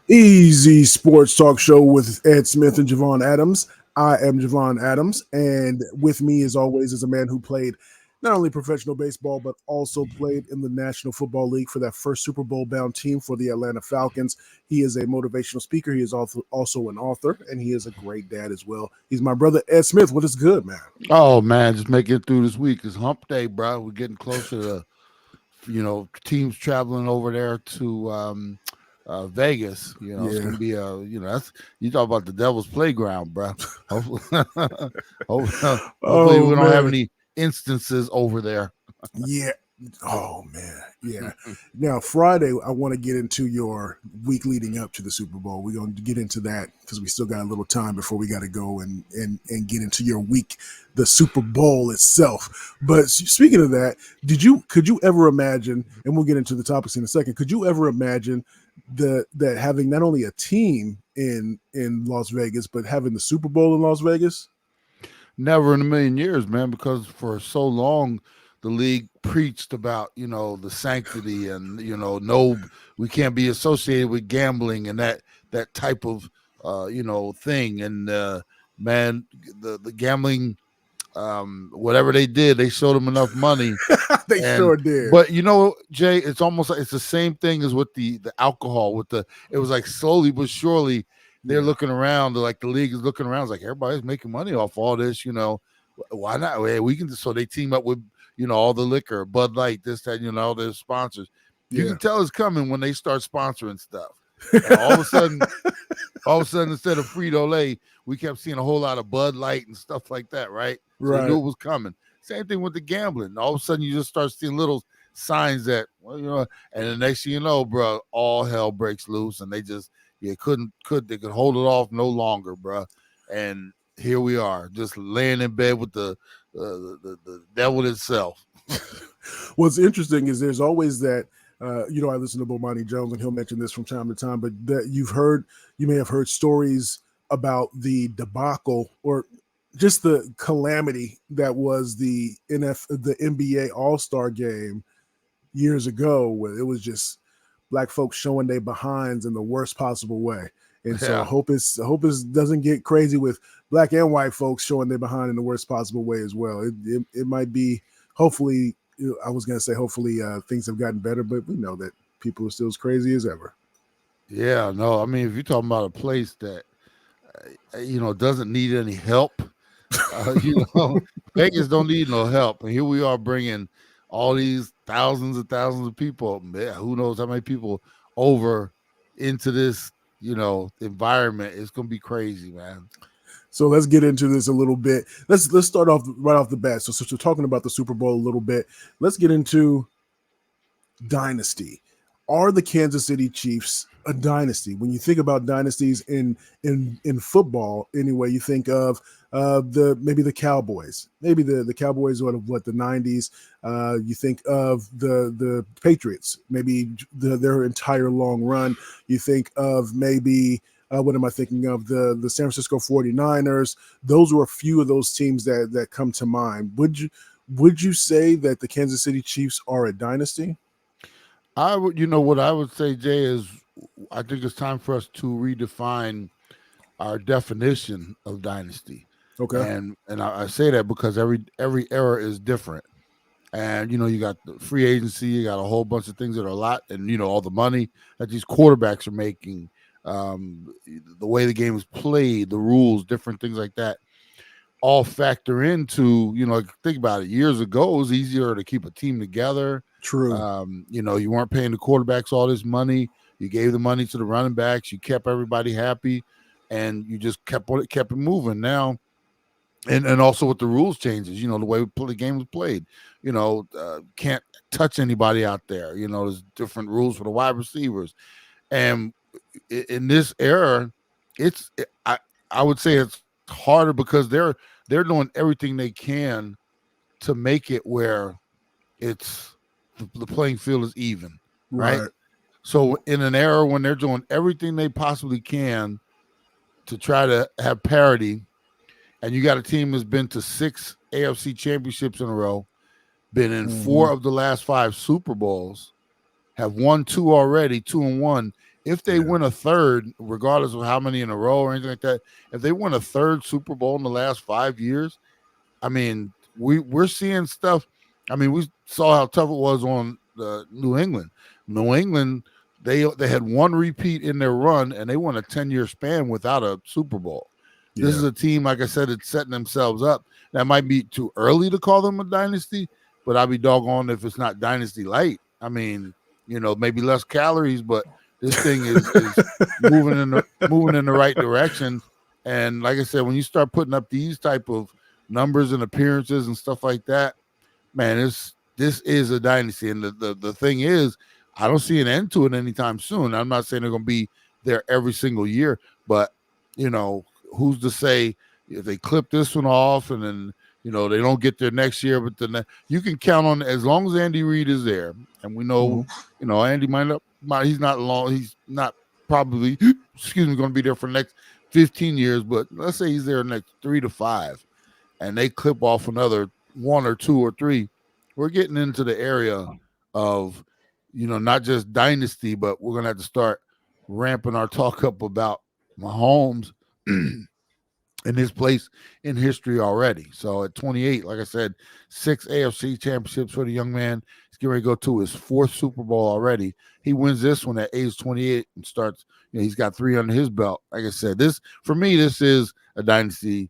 Easy Sports Talk Show with Ed Smith and Javon Adams. I am Javon Adams, and with me, as always, is a man who played not only professional baseball but also played in the National Football League for that first Super Bowl bound team for the Atlanta Falcons. He is a motivational speaker. He is also an author, and he is a great dad as well. He's my brother Ed Smith. What is good, man? Oh man, just making it through this week. It's hump day, bro. We're getting closer to, teams traveling over there to Vegas. It's Yeah. gonna be that's you talk about the devil's playground, bro. Hopefully, hopefully Oh we don't have man. any instances over there. Yeah. Oh man. Yeah. Now Friday, I want to get into your week leading up to the Super Bowl. We're going to get into that because we still got a little time before we got to go and get into your week, the Super Bowl itself. But speaking of that, could you ever imagine? And we'll get into the topics in a second. Could you ever imagine that having not only a team in Las Vegas, but having the Super Bowl in Las Vegas? Never in a million years, man, because for so long the league preached about, the sanctity and, no, we can't be associated with gambling and that type of, thing. And, man, the gambling, whatever they did, they showed them enough money. They And sure did. but Jay, it's almost like it's the same thing as with the alcohol. It was like slowly but surely they're Yeah. looking around. Like the league is looking around. It's like everybody's making money off all this. Why not? Hey, we can. So they team up with all the liquor, Bud Light, this, that, all their sponsors. You Yeah. can tell it's coming when they start sponsoring stuff. And all of a sudden, instead of Frito Lay, we kept seeing a whole lot of Bud Light and stuff like that, right? So we knew Right. it was coming. Same thing with the gambling. All of a sudden, you just start seeing little signs that, and the next thing you know, bro, all hell breaks loose, and they just they could hold it off no longer, bro. And here we are, just laying in bed with the devil itself. What's interesting is there's always that. I listen to Bomani Jones, and he'll mention this from time to time. But that you may have heard stories about the debacle or just the calamity that was the NBA All Star Game years ago, where it was just black folks showing their behinds in the worst possible way. And so Yeah. hope it doesn't get crazy with black and white folks showing their behind in the worst possible way as well. It might be hopefully. I was going to say hopefully things have gotten better, but we know that people are still as crazy as ever. Yeah, no, I mean, if you're talking about a place that doesn't need any help, you know, Vegas don't need no help, and here we are bringing all these thousands and thousands of people. Man, who knows how many people over into this, environment? It's gonna be crazy, man. So let's get into this a little bit. Let's start off right off the bat. So since we're talking about the Super Bowl a little bit, let's get into Dynasty. Are the Kansas City Chiefs a dynasty? When you think about dynasties in football, anyway, you think of maybe the Cowboys, maybe the Cowboys out of the '90s. You think of the Patriots, maybe their entire long run. You think of maybe what am I thinking of? The San Francisco 49ers. Those were a few of those teams that come to mind. Would you say that the Kansas City Chiefs are a dynasty? What I would say, Jay, is I think it's time for us to redefine our definition of dynasty, Okay. and I say that because every era is different. And you got the free agency, you got a whole bunch of things that are a lot, and all the money that these quarterbacks are making, the way the game is played, the rules, different things like that, all factor into like, think about it. Years ago, it was easier to keep a team together. True. You weren't paying the quarterbacks all this money. You gave the money to the running backs. You kept everybody happy, and you just kept it moving. Now, and also with the rules changes, the way the game was played, can't touch anybody out there. There's different rules for the wide receivers, and in this era, it's I would say it's harder because they're doing everything they can to make it where it's the playing field is even, right? Right. So in an era when they're doing everything they possibly can to try to have parity, and you got a team that's been to 6 AFC championships in a row, been in Mm-hmm. 4 of the last 5 Super Bowls, have won 2 already, 2-1, if they win a third, regardless of how many in a row or anything like that, if they win a third Super Bowl in the last 5 years, I mean, we're seeing stuff. I mean, we saw how tough it was on New England. New England, they had one repeat in their run, and they won a 10-year span without a Super Bowl. This is a team, like I said, it's setting themselves up. That might be too early to call them a dynasty, but I'd be doggone if it's not dynasty light. I mean, maybe less calories, but this thing is moving in the right direction. And like I said, when you start putting up these type of numbers and appearances and stuff like that, man, this is a dynasty. And the thing is, I don't see an end to it anytime soon. I'm not saying they're going to be there every single year, but who's to say if they clip this one off and then they don't get there next year, but then you can count on, as long as Andy Reid is there, and we know Andy he's not probably going to be there for the next 15 years, but let's say he's there next 3 to 5, and they clip off another 1 or 2 or 3. We're getting into the area of not just dynasty, but we're gonna have to start ramping our talk up about Mahomes in his place in history already. So at 28, like I said, 6 AFC championships for the young man. He's getting ready to go to his 4th Super Bowl already. He wins this one at age 28 and starts, he's got 3 under his belt. Like I said, this is a dynasty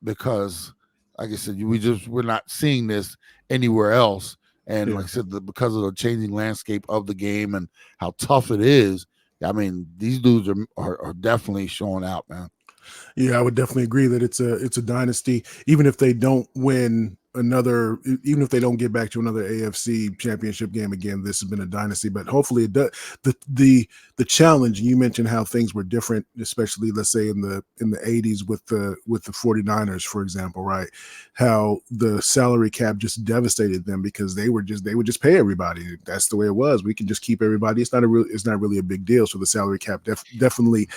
because, like I said, we're not seeing this anywhere else. And like I said, because of the changing landscape of the game and how tough it is, I mean, these dudes are definitely showing out, man. Yeah, I would definitely agree that it's a dynasty. Even if they don't win even if they don't get back to another AFC championship game again, this has been a dynasty. But hopefully it does. The challenge, you mentioned how things were different, especially let's say in the 80s with the 49ers, for example, right? How the salary cap just devastated them because they would just pay everybody. That's the way it was. We can just keep everybody. It's not really a big deal. So the salary cap definitely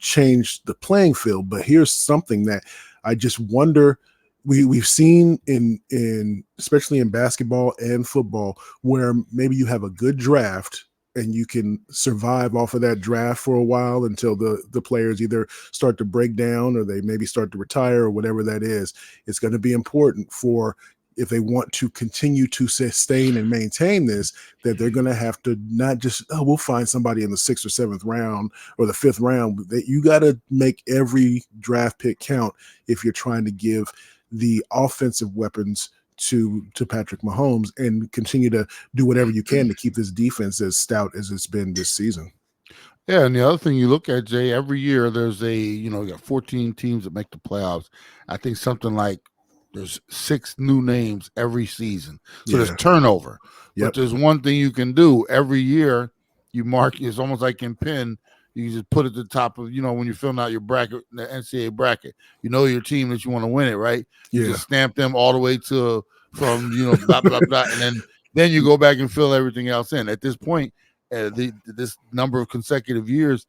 changed the playing field. But here's something that I just wonder. We've seen in especially in basketball and football where maybe you have a good draft and you can survive off of that draft for a while until the players either start to break down or they maybe start to retire or whatever that is. It's going to be important for, if they want to continue to sustain and maintain this, that they're going to have to not just, we'll find somebody in the 6th or 7th round or the 5th round. That you got to make every draft pick count if you're trying to give the offensive weapons to Patrick Mahomes and continue to do whatever you can to keep this defense as stout as it's been this season. Yeah, and the other thing you look at, Jay, every year there's you got 14 teams that make the playoffs. I think something like there's 6 new names every season. So there's turnover. Yep. But there's one thing you can do every year. You mark, it's almost like in pen. You just put it at the top of, when you're filling out your bracket, the NCAA bracket, your team that you want to win it, right? You just stamp them all the way to from, blah, blah, blah. And then you go back and fill everything else in. At this point, this number of consecutive years,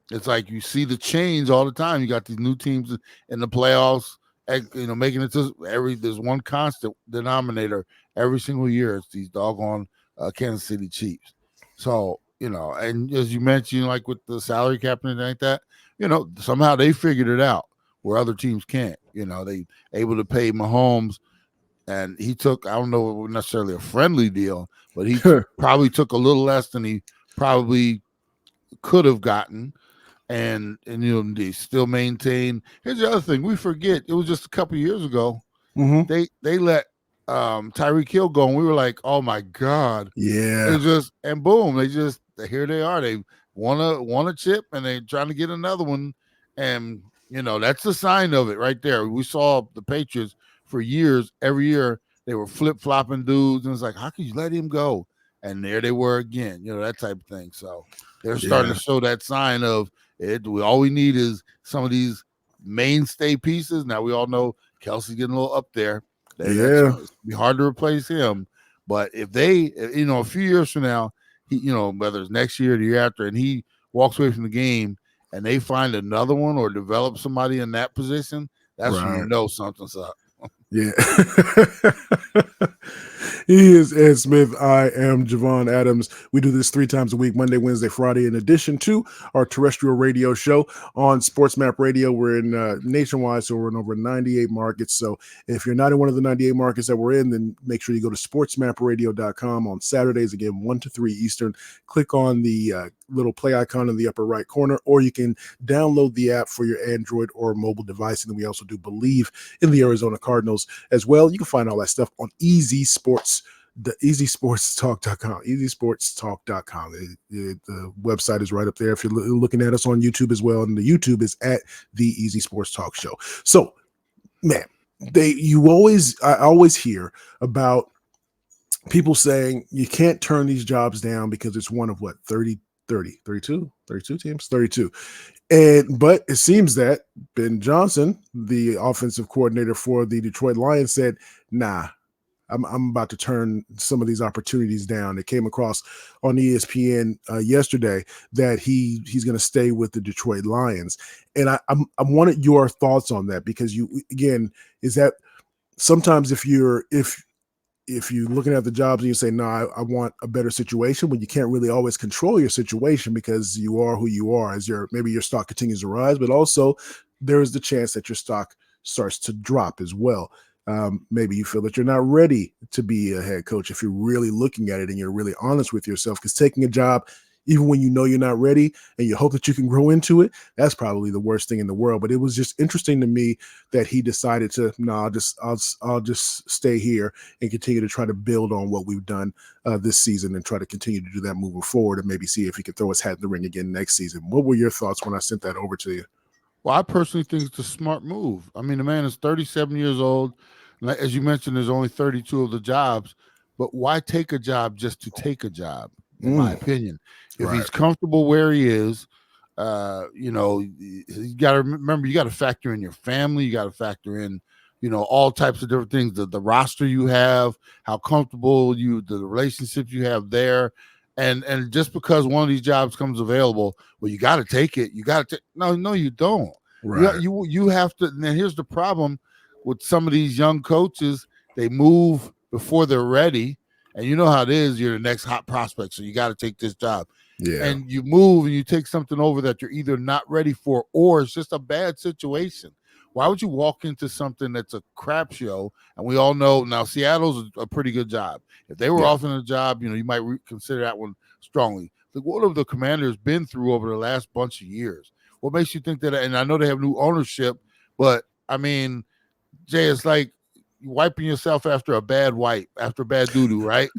it's like you see the change all the time. You got these new teams in the playoffs, making it to there's one constant denominator every single year. It's these doggone Kansas City Chiefs. So, and as you mentioned, like with the salary cap and anything like that, somehow they figured it out where other teams can't. They able to pay Mahomes, and he took, I don't know necessarily a friendly deal, but he probably took a little less than he probably could have gotten. And they still maintain. Here's the other thing we forget. It was just a couple of years ago. Mm-hmm. They let Tyreek Hill go, and we were like, oh my God. Yeah. And boom, here they are. They won a chip and they're trying to get another one. And that's the sign of it right there. We saw the Patriots for years, every year they were flip-flopping dudes, and it's like, how could you let him go? And there they were again, that type of thing. So they're starting to show that sign of it. All we need is some of these mainstay pieces. Now we all know Kelsey's getting a little up there. It's be hard to replace him. But if they, a few years from now, he, whether it's next year or the year after, and he walks away from the game and they find another one or develop somebody in that position, that's when something's up. Yeah. He is Ed Smith. I am Javon Adams. We do this 3 times a week, Monday, Wednesday, Friday, in addition to our terrestrial radio show on Sports Map Radio. We're in nationwide, so we're in over 98 markets. So if you're not in one of the 98 markets that we're in, then make sure you go to sportsmapradio.com on Saturdays, again, 1 to 3 Eastern. Click on the little play icon in the upper right corner, or you can download the app for your Android or mobile device. And then we also do believe in the Arizona Cardinals as well. You can find all that stuff on Easy Sports, the easysportstalk.com, easysportstalk.com. The website is right up there if you're looking at us on YouTube as well. And the YouTube is at the Easy Sports Talk Show. So, man, I always hear about people saying you can't turn these jobs down because it's one of what, 32 teams, 32. But it seems that Ben Johnson, the offensive coordinator for the Detroit Lions, said, nah, I'm about to turn some of these opportunities down. It came across on ESPN yesterday that he's going to stay with the Detroit Lions. And I wanted your thoughts on that, because is that sometimes if you're looking at the jobs and you say, no, I want a better situation, when you can't really always control your situation because you are who you are, as maybe your stock continues to rise, but also there is the chance that your stock starts to drop as well. Maybe you feel that you're not ready to be a head coach if you're really looking at it and you're really honest with yourself, because taking a job, even when you know you're not ready and you hope that you can grow into it, that's probably the worst thing in the world. But it was just interesting to me that he decided to, no, I'll just stay here and continue to try to build on what we've done this season and try to continue to do that moving forward, and maybe see if he could throw his hat in the ring again next season. What were your thoughts when I sent that over to you? Well, I personally think it's a smart move. I mean, the man is 37 years old. As you mentioned, there's only 32 of the jobs, but why take a job just to take a job, in my opinion? If he's comfortable where he is, you got to remember, you got to factor in your family. You got to factor in, all types of different things, the roster you have, how comfortable the relationships you have there. And just because one of these jobs comes available, well, you got to take it. You got to no, you don't. Right. You have to. And here's the problem with some of these young coaches: they move before they're ready, and you know how it is. You're the next hot prospect, so you got to take this job. Yeah. And you move and you take something over that you're either not ready for, or it's just a bad situation. Why would you walk into something that's a crap show? And we all know now Seattle's a pretty good job. If they were offering a job, you might consider that one strongly. Look, what have the Commanders been through over the last bunch of years? What makes you think that? And I know they have new ownership, but I mean, Jay, it's like wiping yourself after a bad wipe, after bad doo-doo, right?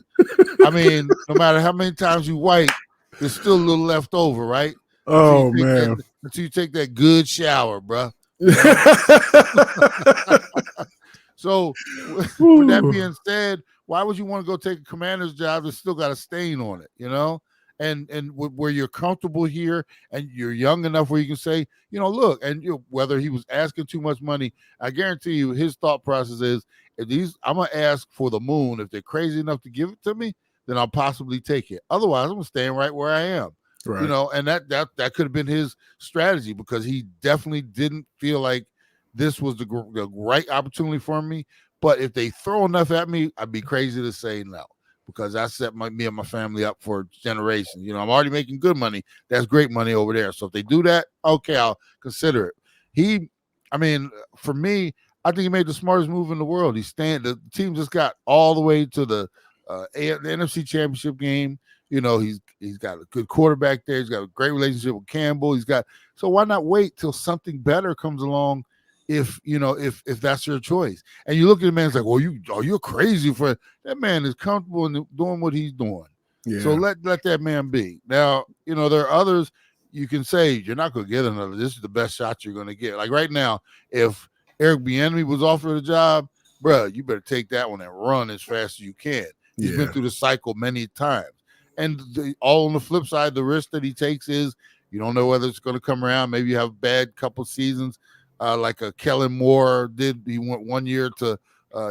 I mean, no matter how many times you wipe, there's still a little left over, right? Oh, man. Until you take that good shower, bro. So, with that being said, why would you want to go take a commander's job that's still got a stain on it, And where you're comfortable here and you're young enough where you can say, look, and whether he was asking too much money, I guarantee you his thought process is, I'm going to ask for the moon. If they're crazy enough to give it to me, then I'll possibly take it. Otherwise, I'm staying right where I am. Right. And that could have been his strategy, because he definitely didn't feel like this was the right opportunity for me. But if they throw enough at me, I'd be crazy to say no, because I set me and my family up for generations. I'm already making good money. That's great money over there. So if they do that, okay, I'll consider it. For me, I think he made the smartest move in the world. The team just got all the way to the NFC Championship game. He's got a good quarterback there. He's got a great relationship with Campbell. So why not wait till something better comes along? If that's your choice, and you look at the man, it's like, well, you're crazy for that man is comfortable in doing what he's doing. Yeah. So let that man be. Now, there are others you can say you're not going to get another. This is the best shot you're going to get. Like right now, if Eric Bieniemy was offered a job, bro, you better take that one and run as fast as you can. He's been through the cycle many times. And all on the flip side, the risk that he takes is you don't know whether it's going to come around. Maybe you have a bad couple seasons, like a Kellen Moore did. He went 1 year to,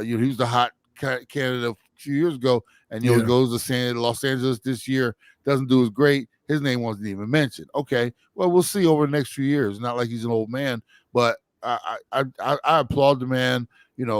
he was the hot candidate a few years ago, and he goes to Los Angeles this year, doesn't do as great. His name wasn't even mentioned. Okay, well, we'll see over the next few years. Not like he's an old man, but I applaud the man,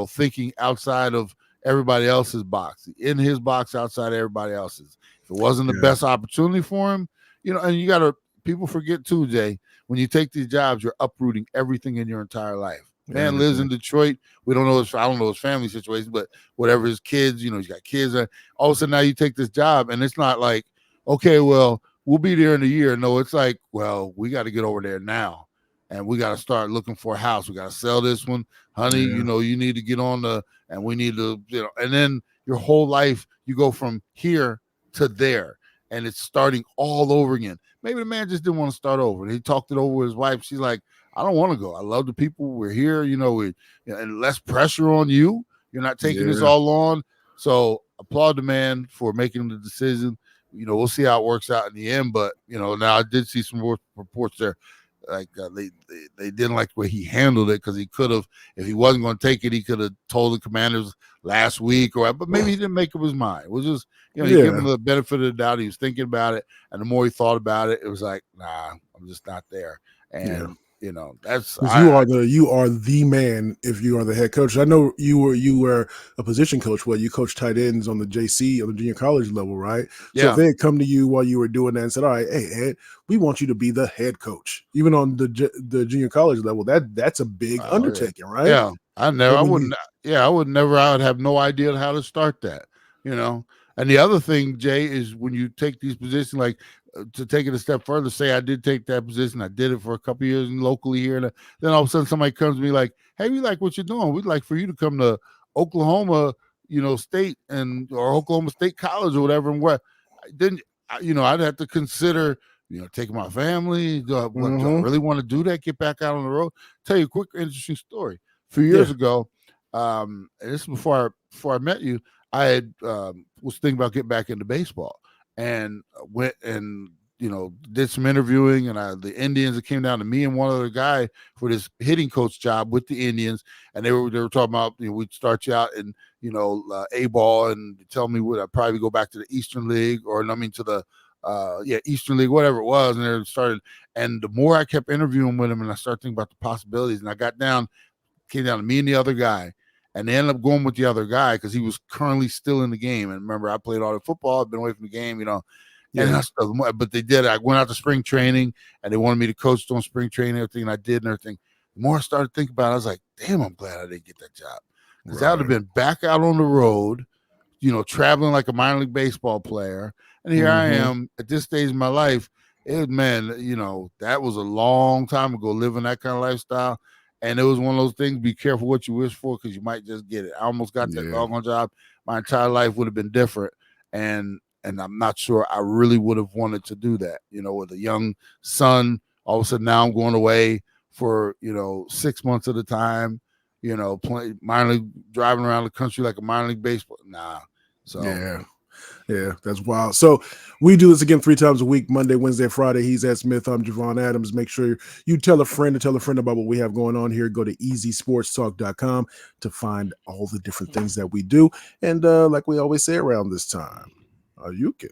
thinking outside of everybody else's box, in his box, outside everybody else's. If it wasn't the Yeah. best opportunity for him, and you got to, people forget too, Jay, when you take these jobs, you're uprooting everything in your entire life. Man lives in Detroit. I don't know his family situation, but whatever, his kids, he's got kids. All of a sudden now you take this job, and it's not like, okay, well, we'll be there in a year. No, it's like, well, we got to get over there now, and we got to start looking for a house. We got to sell this one, honey. Yeah. You need to get on and we need to, and then your whole life, you go from here to there, and it's starting all over again. Maybe the man just didn't want to start over. He talked it over with his wife. She's like, I don't want to go. I love the people. We're here, and less pressure on you. You're not taking this all on. So applaud the man for making the decision. We'll see how it works out in the end. But, now I did see some reports there. Like they didn't like the way he handled it, because he could have, if he wasn't going to take it, he could have told the Commanders last week, but maybe he didn't make up his mind. It was just, he gave him the benefit of the doubt. He was thinking about it, and the more he thought about it, it was like, nah, I'm just not there. And that's, you are the man if you are the head coach. I know you were a position coach. Well, you coached tight ends on the JC, on the junior college level, right? Yeah. So if they had come to you while you were doing that and said, all right, hey Ed, we want you to be the head coach, even on the junior college level, that's a big undertaking, right? Yeah, I would have no idea how to start that, And the other thing, Jay, is when you take these positions, like to take it a step further, say I did take that position, I did it for a couple of years locally here, and then all of a sudden somebody comes to me like, hey, we like what you're doing. We'd like for you to come to Oklahoma, State or Oklahoma State College or whatever. And then, I'd have to consider, taking my family. Do I really want to do that? Get back out on the road? Tell you a quick, interesting story. A few years ago, and this is before I met you, I had was thinking about getting back into baseball, and went and did some interviewing, and the Indians, it came down to me and one other guy for this hitting coach job with the Indians, and they were talking about, we'd start you out in A ball, and tell me would I probably go back to the Eastern League, or to the Eastern League, whatever it was, and they started. And the more I kept interviewing with him, and I started thinking about the possibilities, and I came down to me and the other guy, and they ended up going with the other guy because he was currently still in the game. And remember, I played all the football, I've been away from the game, but they did. I went out to spring training, and they wanted me to coach on spring training, everything, and I did and everything. The more I started thinking about it, I was like, damn, I'm glad I didn't get that job, because I would have been back out on the road, traveling like a minor league baseball player. And here I am at this stage in my life. That was a long time ago, living that kind of lifestyle. And it was one of those things, be careful what you wish for, because you might just get it. I almost got that doggone job. My entire life would have been different. And I'm not sure I really would have wanted to do that, with a young son. All of a sudden now I'm going away for, 6 months at a time, playing minor league, driving around the country like a minor league baseball. Nah. So yeah, that's wild. So we do this again 3 times a week, Monday, Wednesday, Friday. He's Ed Smith. I'm Javon Adams. Make sure you tell a friend about what we have going on here. Go to easysportstalk.com to find all the different things that we do. And like we always say around this time, you can